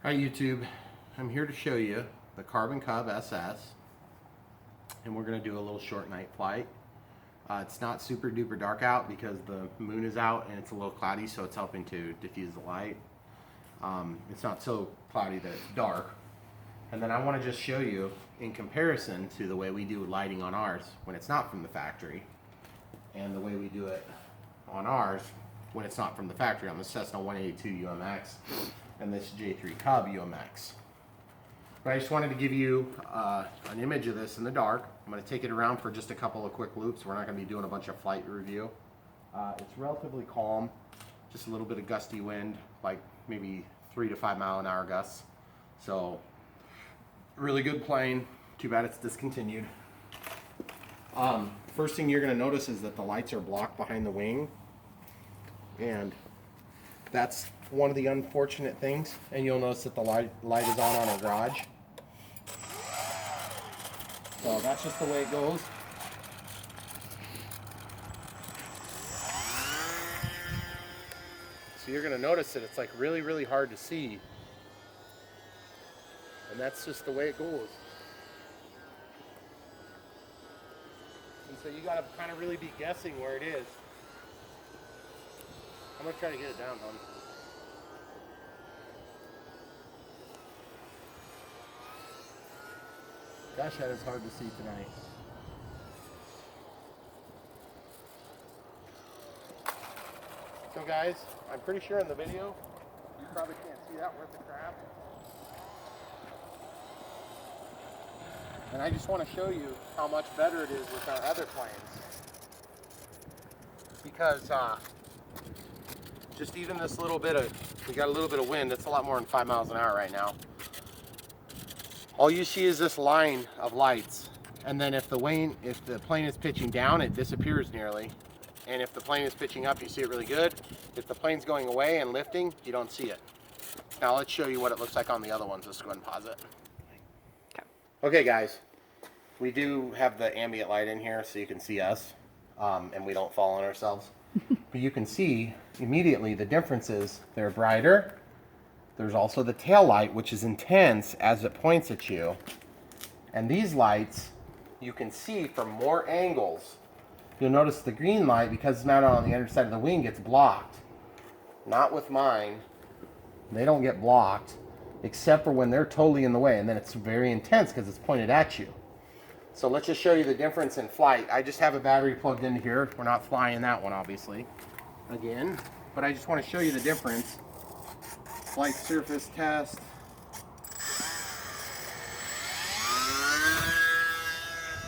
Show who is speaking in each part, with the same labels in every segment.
Speaker 1: Hi YouTube, I'm here to show you the Carbon Cub SS, and we're going to do a little short night flight. It's not super duper dark out because the moon is out and it's a little cloudy, so it's helping to diffuse the light. It's not so cloudy that it's dark. And then I want to just show you in comparison to the way we do lighting on ours when it's not from the factory, and the way we do it on ours when it's not from the factory on the Cessna 182 UMX and this J-3 Cub UMX. But I just wanted to give you an image of this in the dark. I'm going to take it around for just a couple of quick loops. We're not going to be doing a bunch of flight review. It's relatively calm, just a little bit of gusty wind, like maybe 3 to 5 mile an hour gusts. So really good plane. Too bad it's discontinued. First thing you're going to notice is that the lights are blocked behind the wing, and that's one of the unfortunate things. And you'll notice that the light is on our garage. So that's just the way it goes. So you're going to notice that it's like really hard to see, and that's just the way it goes. And so you got to kind of really be guessing where it is. I'm going to try to get it down, hon. Gosh, that is hard to see tonight. So guys, I'm pretty sure in the video, you probably can't see that worth of crap. And I just want to show you how much better it is with our other planes. Because just even this little bit of, we got a little bit of wind, it's a lot more than 5 miles an hour right now. All you see is this line of lights, and then if the plane is pitching down, it disappears nearly, and if the plane is pitching up, you see it really good. If the plane's going away and lifting, you don't see it. Now let's show you what it looks like on the other ones. Let's go ahead and pause it. Okay guys, we do have the ambient light in here so you can see us, and we don't fall on ourselves. But you can see immediately the differences. They're brighter. There's also the tail light, which is intense as it points at you. And these lights, you can see from more angles. You'll notice the green light, because it's mounted on the underside of the wing, gets blocked. Not with mine. They don't get blocked, except for when they're totally in the way. And then it's very intense because it's pointed at you. So let's just show you the difference in flight. I just have a battery plugged in here. We're not flying that one, obviously, again. But I just want to show you the difference. Flight surface test.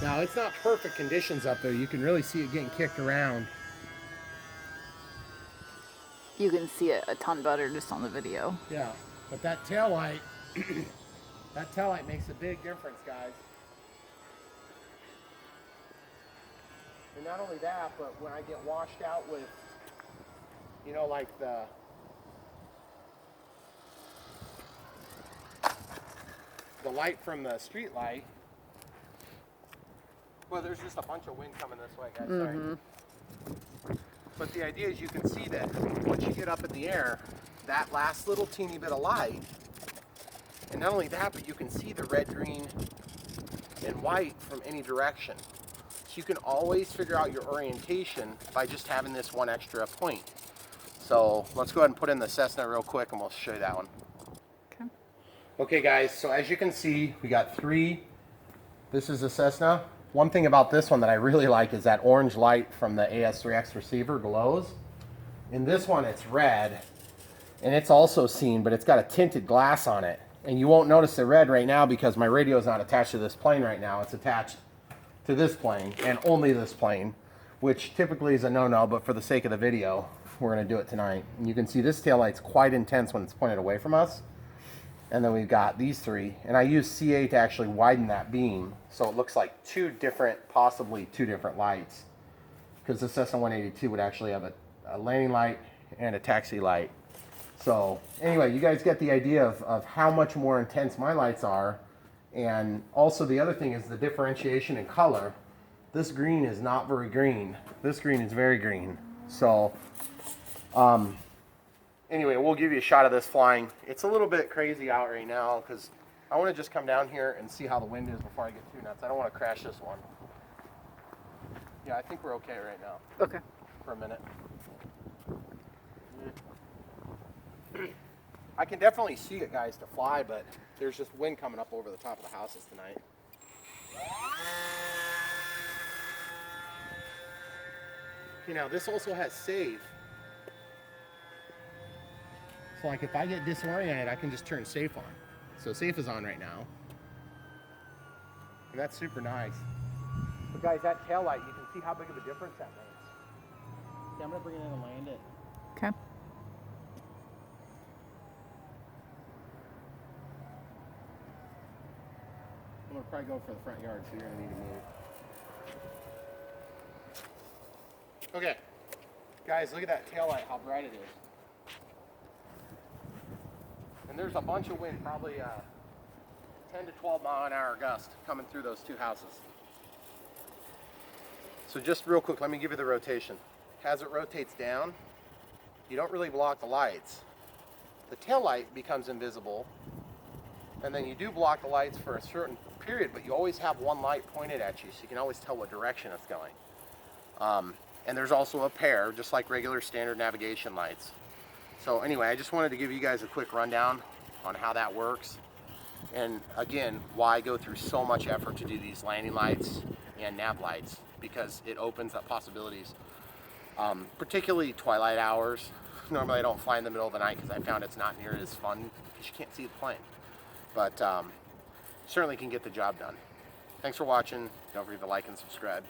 Speaker 1: Now it's not perfect conditions up there. You can really see it getting kicked around.
Speaker 2: You can see it a ton better just on the video.
Speaker 1: Yeah, but that tail light, that tail light makes a big difference, guys. And not only that, but when I get washed out with, you know, like the light from the street light. Well, there's just a bunch of wind coming this way, guys. Sorry. But the idea is you can see that once you get up in the air, that last little teeny bit of light, and not only that, but you can see the red, green, and white from any direction. So you can always figure out your orientation by just having this one extra point. So let's go ahead and put in the Cessna real quick and we'll show you that one. Okay guys, so as you can see, we got 3. This is a Cessna. One thing about this one that I really like is that orange light from the AS3X receiver glows. In this one it's red, and it's also seen, but it's got a tinted glass on it. And you won't notice the red right now because my radio is not attached to this plane right now. It's attached to this plane, and only this plane, which typically is a no-no, but for the sake of the video, we're going to do it tonight. And you can see this taillight's quite intense when it's pointed away from us. And then we've got these 3, and I use CA to actually widen that beam so it looks like possibly two different lights, because the Cessna 182 would actually have a landing light and a taxi light. So anyway, you guys get the idea of how much more intense my lights are. And also the other thing is the differentiation in color. This green is not very green. This green is very green. So Anyway, we'll give you a shot of this flying. It's a little bit crazy out right now because I want to just come down here and see how the wind is before I get too nuts. I don't want to crash this one. Yeah, I think we're okay right now.
Speaker 2: Okay.
Speaker 1: For a minute. I can definitely see it, guys, to fly, but there's just wind coming up over the top of the houses tonight. Okay, now this also has save. So like if I get disoriented, I can just turn safe on. So safe is on right now. And that's super nice. But guys, that tail light, you can see how big of a difference that makes. Okay, I'm gonna bring it in and land it.
Speaker 2: Okay.
Speaker 1: I'm gonna probably go for the front yard, so you're gonna need to move. Okay, guys, look at that tail light, how bright it is. And there's a bunch of wind, probably 10 to 12 mile an hour gust coming through those two houses. So just real quick, let me give you the rotation. As it rotates down, you don't really block the lights. The tail light becomes invisible, and then you do block the lights for a certain period, but you always have one light pointed at you, so you can always tell what direction it's going. And there's also a pair, just like regular standard navigation lights. So anyway, I just wanted to give you guys a quick rundown on how that works. And again, why I go through so much effort to do these landing lights and nav lights, because it opens up possibilities. Particularly twilight hours. Normally I don't fly in the middle of the night because I found it's not near as fun because you can't see the plane. But certainly can get the job done. Thanks for watching. Don't forget to like and subscribe.